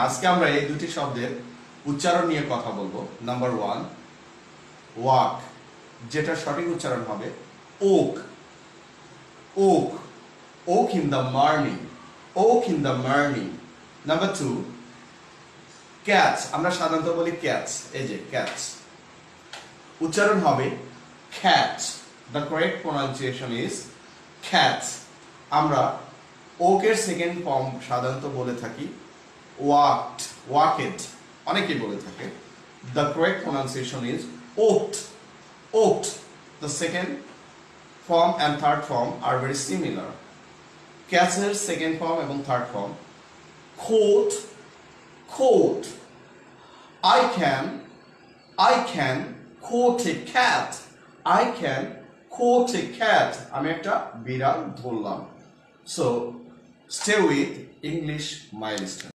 আজকে আমরা এই দুটি শব্দের উচ্চারণ নিয়ে কথা বলবো। নাম্বার 1, ওয়াক, যেটা সঠিক উচ্চারণ হবে woke, woke, woke in the morning, woke in the morning. Number 2, catch, আমরা সাধারণত বলি ক্যাচ, এই যে ক্যাচ, উচ্চারণ হবে cat. The correct pronunciation is cat. আমরা ওকের সেকেন্ড ফর্ম সাধারণত বলে থাকি walked, walked, অনেকেই বলে থাকে। The correct pronunciation is oaked, oaked. The second form and third form are very similar. Catch-এর সেকেন্ড ফর্ম এবং third form coat, coat. I can quote a cat. I can quote a cat. আমি একটা বিড়াল ধরলাম। So stay with English Milestone.